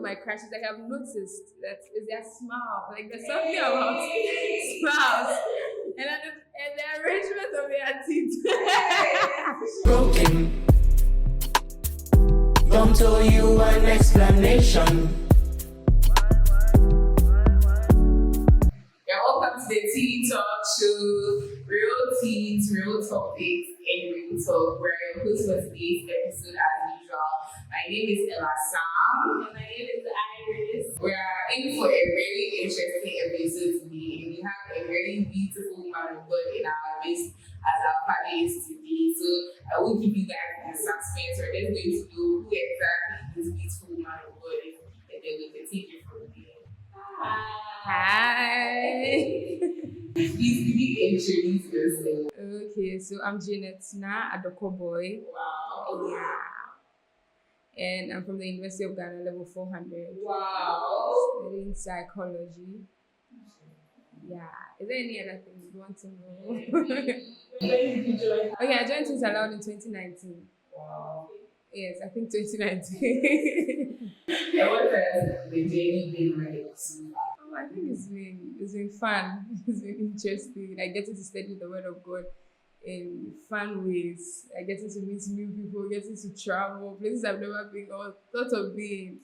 my crushes, I have noticed that is their smile. Like there's something about smiles and the arrangement of their teeth. Broken. Come to you an explanation. Yeah, welcome to the tea talk show. Real teas, real topics, and real talk. Where your host for today's episode as usual. My name is Ella Sam. And my name is Iris. We are in for a very interesting episode today. We have a very beautiful woman of God in our midst as our panelist today. So I will give you guys a suspense. We're just going to know who exactly this beautiful woman of God is, and then we can take it from there. Hi. Please introduce yourself. Okay, so I'm Janet Na Adoko Boy. Wow. Yeah. And I'm from the University of Ghana, level 400. Wow. Studying psychology. Yeah. Is there any other thing you want to know? Okay, I joined Teens Aloud in 2019. Wow. Yes, I think 2019. And what has the journey been like? Oh, I think it's been fun. It's been interesting. I get to study the Word of God in fun ways. I get to meet new people, getting to travel, places I've never been or thought of being.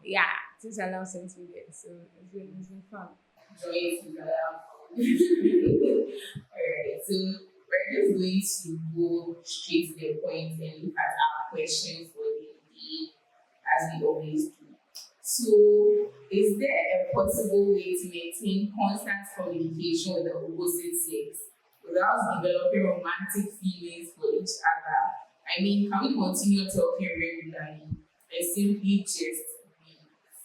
Yeah, Teens Aloud since we get. So it's been fun. Joy to Alright, so we're just going to go straight to the point and look at our questions for the day as we always do. So, is there a possible way to maintain constant communication with the opposite sex without developing romantic feelings for each other? I mean, can we continue talking regularly and simply just be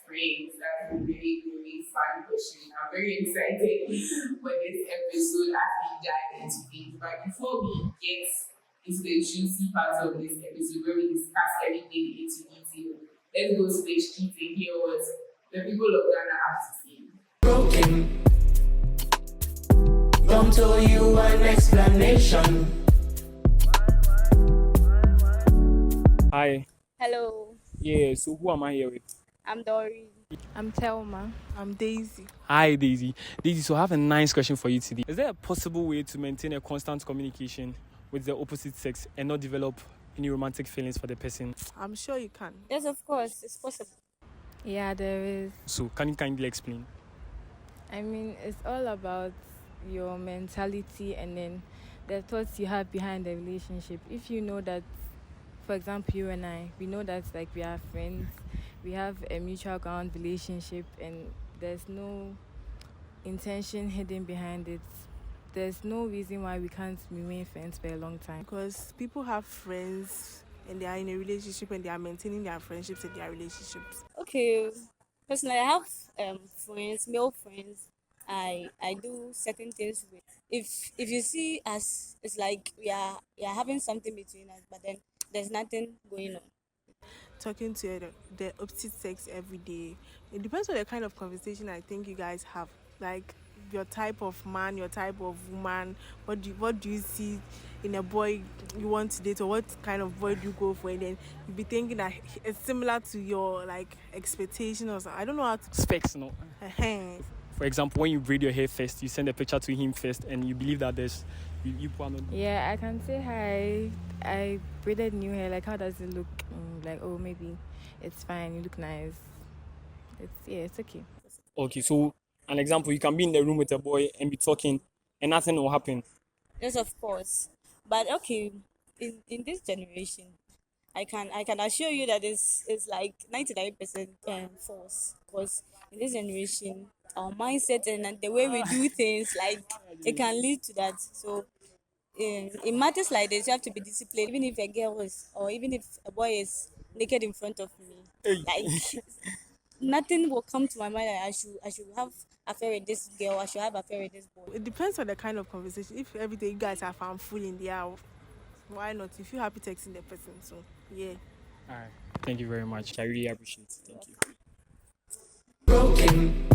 friends? That's a very, very fun question. I'm very excited for this episode as we dive into things. But before we get into the juicy part of this episode where we discuss everything into detail, let's go to the street and hear what the people of Ghana have to say. Broken. Come to you an explanation. Hi. Hello, Yeah, so who am I here with? I'm Dory. I'm Thelma. I'm Daisy. Hi, Daisy. Daisy, so I have a nice question for you today. Is there a possible way to maintain a constant communication with the opposite sex and not develop any romantic feelings for the person? I'm sure you can. Yes, of course, it's possible. Yeah, there is. So can you kindly explain? I mean, it's all about your mentality and then the thoughts you have behind the relationship. If you know that, for example, you and I, we know that like we are friends, we have a mutual ground relationship, and there's no intention hidden behind it. There's no reason why we can't remain friends for a long time. Because people have friends and they are in a relationship and they are maintaining their friendships and their relationships. Okay, personally, I have friends, male friends. I do certain things with. If you see us, it's like we are having something between us, but then there's nothing going on. Talking to the opposite sex every day. It depends on the kind of conversation I think you guys have. Like your type of man, your type of woman. What do you see in a boy you want to date, or what kind of boy do you go for? And then you be thinking that it's similar to your like expectation or something. I don't know how to. Specs, no. For example, when you braid your hair first, you send a picture to him first, and you believe that there's you plan on. Yeah, I can say hi. I braided new hair. Like, how does it look? Like, oh, maybe it's fine. You look nice. It's okay. Okay, so an example, you can be in the room with a boy and be talking, and nothing will happen. Yes, of course. But okay, in this generation, I can assure you that it's like 99% false. Because in this generation, our mindset and the way we do things, like it can lead to that. So in matters like this, you have to be disciplined. Even if a girl is, or even if a boy is naked in front of me, like nothing will come to my mind that I should have affair with this girl. I should have affair with this boy. It depends on the kind of conversation. If every day you guys are found full in the hour, why not? If you're happy texting the person, so yeah. All right. Thank you very much. I really appreciate it. Thank you. Broken.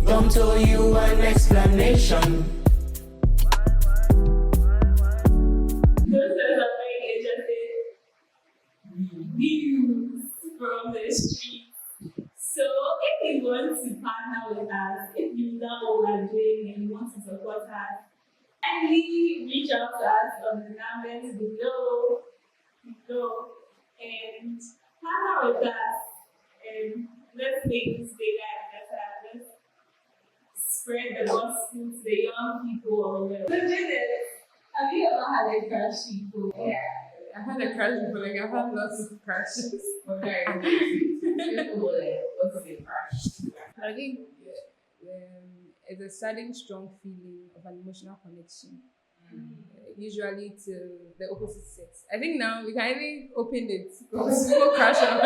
Come to you an explanation. Those are very interesting views from the street. So if you want to partner with us, if you love what we're doing and you want to support us, kindly reach out to us on the numbers below, and partner with us, and let's make this bigger and better. Let's spread the gospel to the young people of the world. So Janet, have you ever had a crush before? Yeah. I had a crush before, like I've had lots of crushes. Okay. What's a crush? I think it's a sudden strong feeling of an emotional connection, usually to the opposite sex. I think now we can even open it because people crush on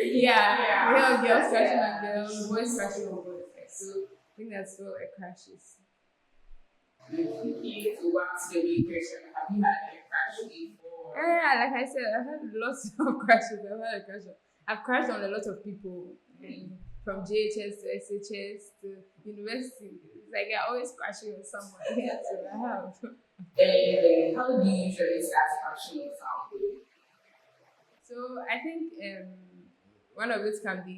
we have girls crushing on girls, boys crushing on boys. So I think that's what a crush is. Okay, so what's the big question? Have you had a crush before? Yeah, like I said, I've had lots of crushes. I've crushed on a lot of people, from JHS to SHS to university. It's like I'm always crushing on someone. Yeah, so I have. How do you usually start crushing on someone? So I think one of it can be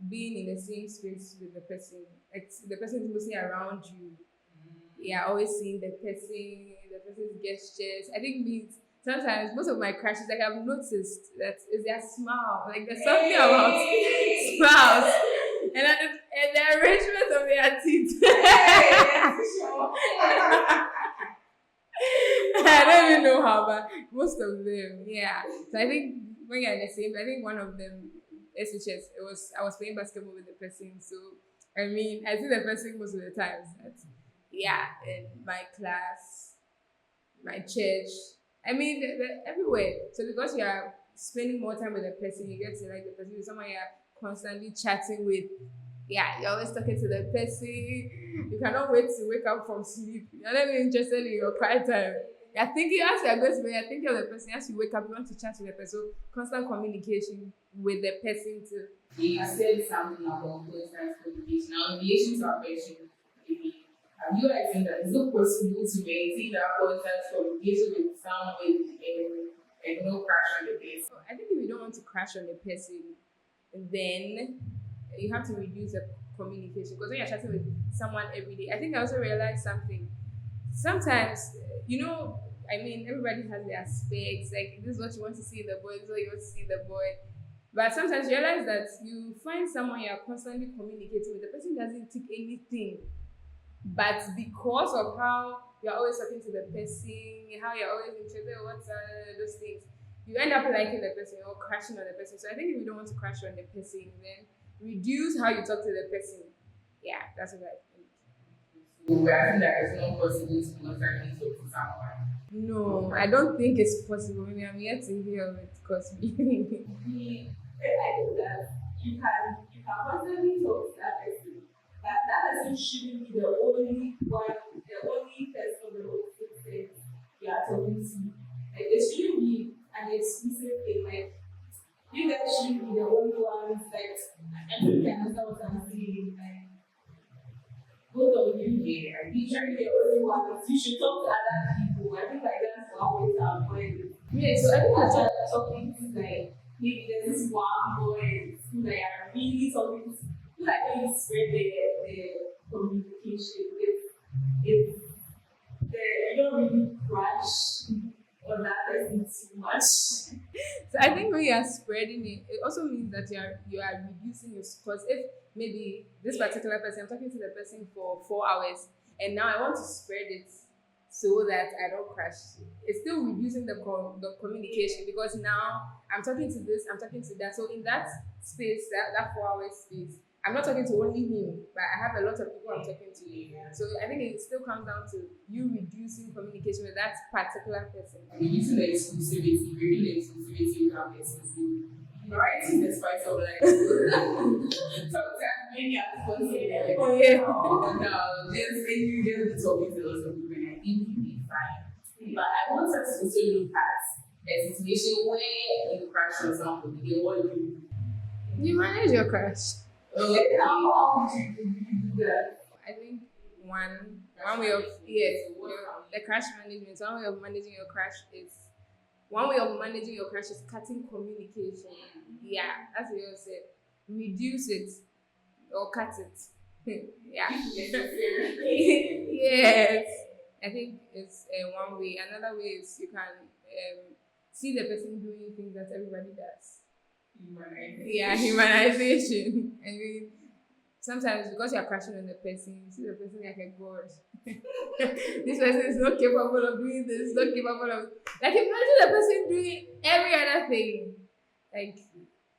being in the same space with the person. Like the person is mostly around you. Yeah, always seeing the person's gestures. I think means sometimes most of my crushes, like I've noticed that is their smile. Like there's something about smiles and the arrangement of their teeth. I don't even know how, but most of them, yeah. So I think when you're in the same, I think one of them, SHS, I was playing basketball with the person. So I mean, I see the person most of the times. In my class, my church. I mean, they're everywhere. So because you are spending more time with the person, you get to like the person. Someone you're constantly chatting with. Yeah, you're always talking to the person. You cannot wait to wake up from sleep. You're not even interested in your quiet time. You're thinking as you're going to bed, you're thinking of the person. As you wake up, you want to chat with the person. So constant communication with the person too. You said something about constant communication. Now, in relation to our question, have you guys seen that it's not possible to maintain that constant communication with someone and no crash on the person? So I think if you don't want to crash on the person, then you have to reduce the communication. Because when you're chatting with someone every day, I think I also realized something. Sometimes, I mean, everybody has their aspects. Like, this is what you want to see in the boy, this is what you want to see in the boy. But sometimes you realize that you find someone you're constantly communicating with, the person doesn't take anything. But because of how you're always talking to the person, how you're always interested in those things, you end up liking the person or crashing on the person. So I think if you don't want to crash on the person, then reduce how you talk to the person. Yeah, that's what I think. So I think that it's not possible to constantly talk to someone. No, I don't think it's possible. Maybe I'm yet to hear it because I think that you can constantly talk to that person. That person shouldn't be the only person of the whole thing you are talking to. Like, it shouldn't be an exclusive thing. Like, you guys shouldn't be the only ones. Like, everyone can understand what I'm saying. Like, both of you here, you shouldn't be the only ones. You should talk to other people. I think like that's one way to avoid it. yeah. So I think As you're talking to like maybe there's this one boy who like are really talking to. Like when you spread the communication if you don't really crash on that person too much. So I think when you are spreading it, it also means that you are reducing your, because if maybe this particular person, I'm talking to the person for 4 hours and now I want to spread it so that I don't crash. It's still reducing the communication because now I'm talking to this, I'm talking to that. So in that space, that 4 hour space, I'm not talking to only him, but I have a lot of people I'm talking to. So I think it still comes down to you reducing communication with that particular person. Reducing the exclusivity, reducing the exclusivity without the exclusivity. Right, in the spice of life. Sometimes many are possible. Oh, yeah. No, just you just be talking to lots of people and I think you'll be fine. But I want us to also look at a situation where you crash on somebody, what do you do? You manage your crush. Okay, how do you do that? I think one way of the crush management. One way of managing your crush is cutting communication. Yeah, that's what you said. Reduce it or cut it. Yeah. Yes. I think it's one way. Another way is you can see the person doing things that everybody does. Yeah, humanization. I mean, sometimes because you're crashing on the person, you see the person like a god. This person is not capable of doing this, not capable of like imagine the person doing every other thing. Like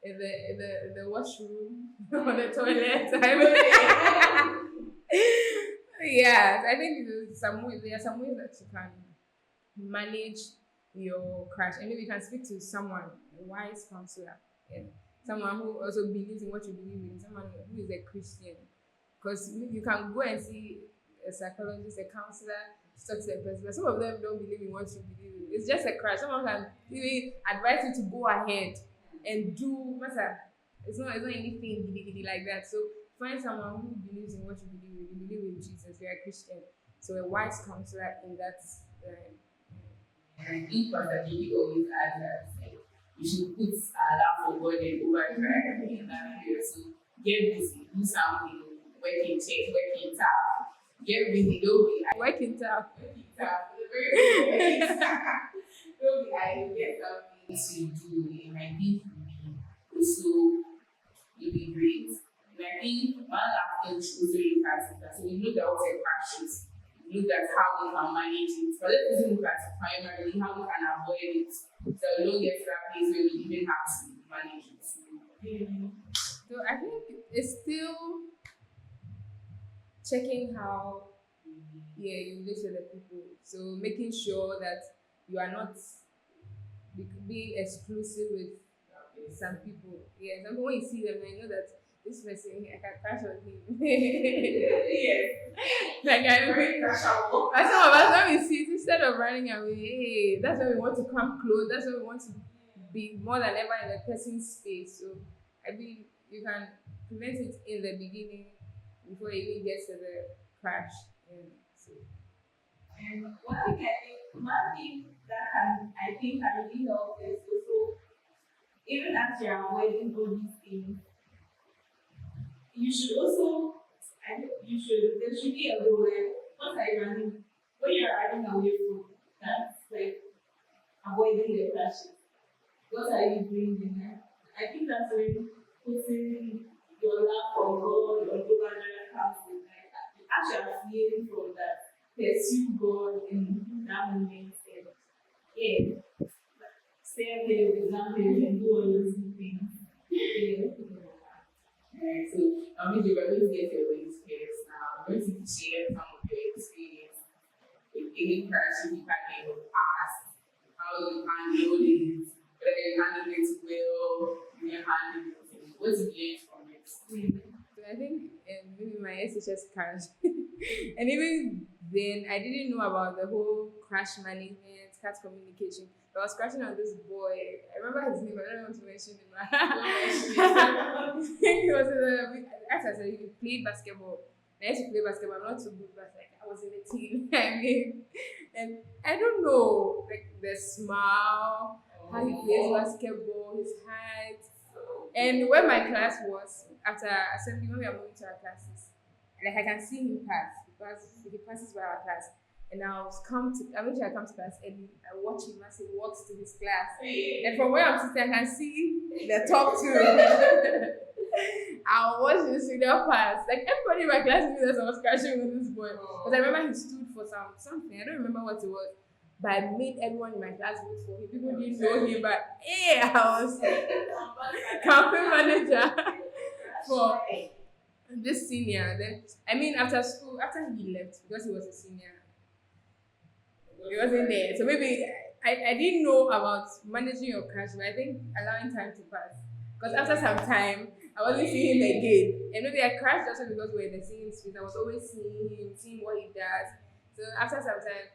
in the washroom or the toilet. I mean, yeah, I think there are some ways that you can manage your crash. And maybe you can speak to someone, a wise counselor, and someone who also believes in what you believe in, someone who is a Christian. Because you can go and see a psychologist, a counselor, talk to a person, but some of them don't believe in what you believe in. It's just a crash. Someone can even advise you to go ahead and do matter. It's not anything giddy like that. So find someone who believes in what you believe in. You believe in Jesus, you're a Christian. So a wise counselor in that line. And I think Pastor Jimmy always adds that like, you should put love for God and overdrive in that period. So get busy, do something, working check, working tough. Get busy, don't be Working tough. working tough. Don't be idle, get something to do. And I think also you'll be great. And I think one last thing we should also look at is that so we look at what a crashes. Look at how we can manage it. But let's also look at primarily how we can avoid it so we don't get to that place where we even have to manage it. So I think it's still checking how you relate to the people. So making sure that you are not being exclusive with some people. Yeah, some people when you see them, I know that this person I can crash on him. Like I Very mean, crushable. and some of us when we see it, instead of running away, hey, that's when we want to come close. That's when we want to be more than ever in the person's space. So I mean, you can prevent it in the beginning before it even gets to the crash. So, And one thing that I think can really help is also even as you're avoiding all these things, you should also there should be a rule where once when you're running away from that, like avoiding the crashes. What are you doing in there? I think that's when putting your love for God or overall comes in. Like, as you're feeling from that, pursue God in that moment. And yeah, stay there with example and do all those things. Yeah. Alright, so maybe we're going to get your experience now. I'm going to share some of your experience with any crashes you've had in the past, how you handle it, whether you handle it well, you handle it. What's the learned from it? so I think maybe my SHS crash, and even then I didn't know about the whole crash management, crash communication. I was crashing on this boy. I remember his name. I don't want to mention him. He was as I said, he played basketball. I used to play basketball. I'm not so good, but like I was in the team. I mean, and I don't know, like the smile, how he plays basketball, his height, and where my class was after assembly when we are moving to our classes, like I can see him pass because he passes by our class. And I come to class and I watch him as he walks to his class. And from where I'm sitting, I can see the top two. I'll watch the senior pass. Like everybody in my class knew that I was crashing with this boy. But I remember he stood for something. I don't remember what it was. But I made everyone in my class vote for him. People didn't know him, but hey, I was campaign manager for this senior. Then I mean after school, after he left, because he was a senior. He wasn't there. So maybe I didn't know about managing your crash, but I think allowing time to pass. Because after some time, I wasn't seeing him again. And maybe I crashed also because we were in the same space. I was always seeing him, seeing what he does. So after some time,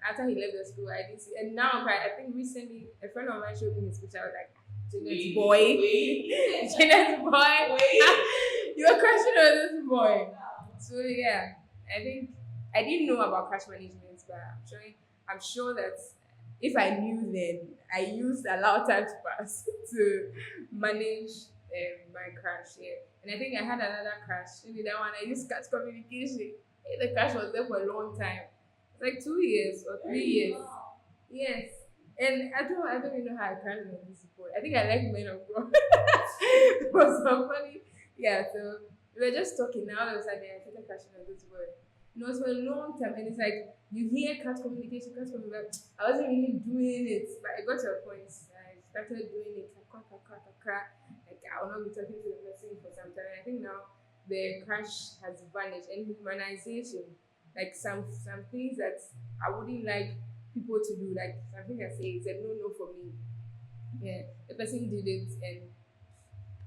after he left the school, I didn't see. And now I think recently, a friend of mine showed me his picture. I was like, Janet's boy. Janet's boy. You were crashing on this boy. So yeah, I think I didn't know about crash management, but I'm sure that if I knew then, I used allow time to pass to manage my crash. Yeah. And I think I had another crash. Maybe that one I used catch communication. The crash was there for a long time. It's like 2 years or 3 years. Yes. And I don't even know how I crashed on this boy. I think I like men of God. It was so funny. Yeah, so we were just talking now. All of a sudden, I started crashing on this boy. You know, it's for a long time, and it's like you hear cat communication. I wasn't really doing it, but it got to a point. I started doing it. Like I will not be talking to the person for some time. I think now the crash has vanished, and humanization, like some things that I wouldn't like people to do, like something I say is a no for me. Yeah, the person did it, and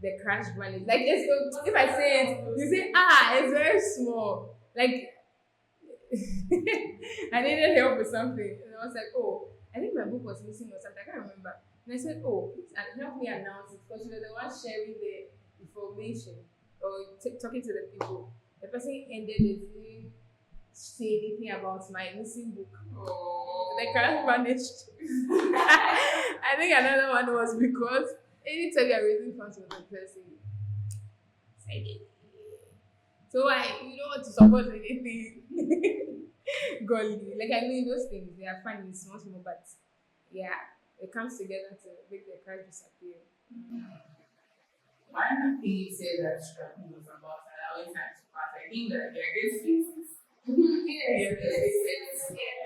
the crash vanished. Like if I say it, you say it's very small. Like I needed help with something. And I was like, oh, I think my book was missing or something. I can't remember. And I said, oh, please help me announce it because you know the one sharing the information or talking to the people. The person ended it, didn't say anything about my missing book. Oh. The crash vanished. I think another one was because anytime you're raising funds with the person, say it. So you don't want to support anything. Golly. Like I mean those things, they are funny, small, but yeah, it comes together to make the crash disappear. One thing you said that struck me was about allowing time to pass. I think that there are good phases. Yes.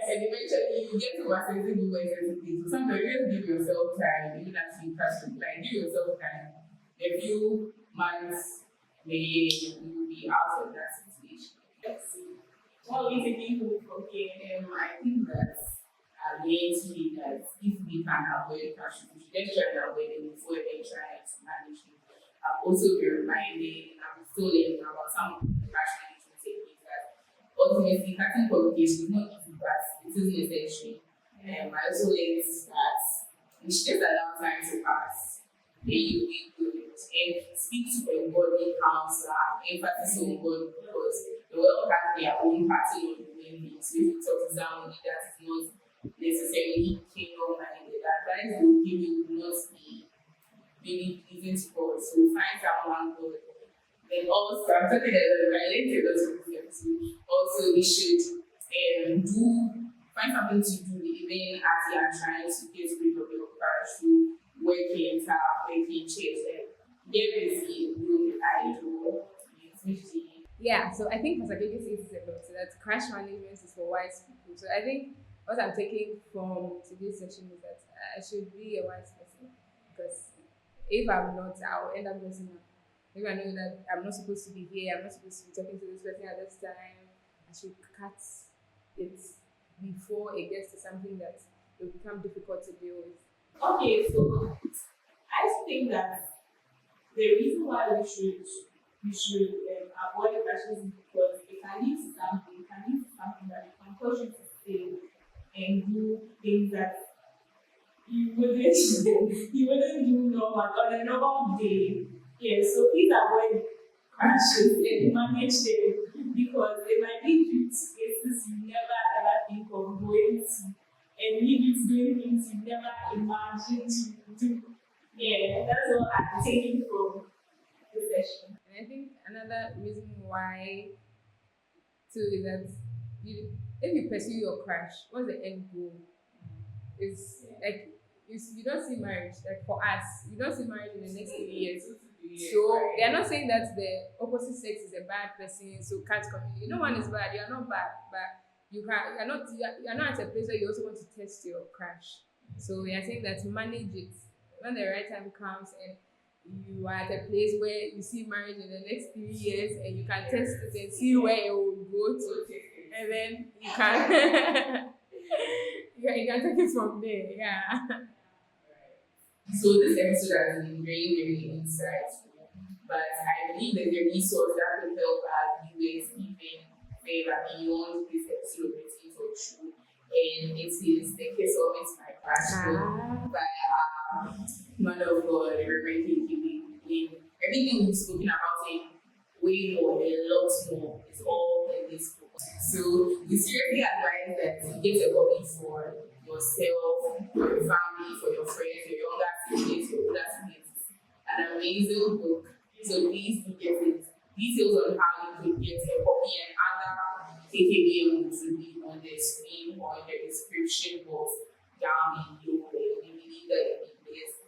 And eventually you get to a certain new way certain things. So sometimes you just give yourself time, even as you pass it. Like give yourself time. A few months, maybe you will be out of that situation. Yes. What are we taking home from here? I think that lately that if we can avoid crashes, we should just try and avoid them before they try to manage it. I've also been reminded, I'm still learning about some of the crash management techniques that ultimately cutting communication is not easy, but it is necessary. I also learned that we should just allow time to pass. Then you be good and speak to a body counselor, emphasis on God because the world has their own pattern of doing things. So if you talk to somebody that is not necessarily kingdom minded, the advice they will give you will not be really pleasing to God. So find someone good. Then also, I'm talking about related to this. Also, we should find something to do even as you are trying to get rid of your crash through working tough, working chase, and get busy, do idle, Yeah, so I think Pastor Gege says this a lot. So that crash management is for wise people. So I think what I'm taking from today's session is that I should be a wise person because if I'm not, I'll end up messing up. Maybe I know that I'm not supposed to be here, I'm not supposed to be talking to this person at this time. I should cut it before it gets to something that will become difficult to deal with. Okay, so I think that the reason why we should avoid crashes is because it can lead to something, that it can cause you to stay and do things that you wouldn't do normal on a normal day. Yeah, so please avoid crashes and manage them because they might lead you to places you never ever think of going to and lead you to doing things you never imagined to do. Yeah, that's what I'm taking from the session. And I think another reason why too is that if you pursue your crash, what's the end goal? Is like you don't see marriage. Like for us, you don't see marriage in the next 3 years. So they are not saying that the opposite sex is a bad person. So can't communicate. No one is bad. You are not bad, but you're not at a place where you also want to test your crash. So we are saying that manage it when the right time comes and you are at a place where you see marriage in the next 3 years and you can test it and see where it will go to, and then you can you can take it from there. Yeah. So this episode has been very, very insightful. But I believe that the resource that could help our viewers even further beyond this episode of It's Talk Show. And it is the case of It's My Crash by man of God, Reverend Kiki. Everything we've spoken about it way more, a lot more, is all in this book. So we seriously advise that you get a copy for yourself. yourself, for your family, for your friends, your younger siblings, your older siblings. An amazing book. So please do get it. Details on how you can get a copy and other KKBA books will be on the screen or in the description box down below. We believe that it will be blessed.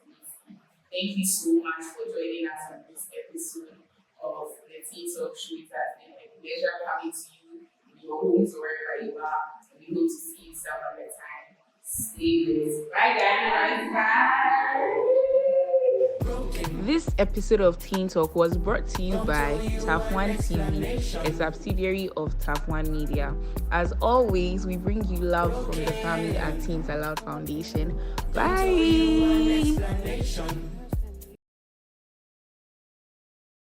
Thank you so much for joining us on this episode of the Teen Talk Show. It has been a pleasure coming to you in your homes or wherever you are. We hope to see you some other time. Stay blessed. Bye guys. Bye. This episode of Teen Talk was brought to you by Tap One TV, a subsidiary of Tap One Media. As always, we bring you love from the family at Teens Aloud Foundation. Bye.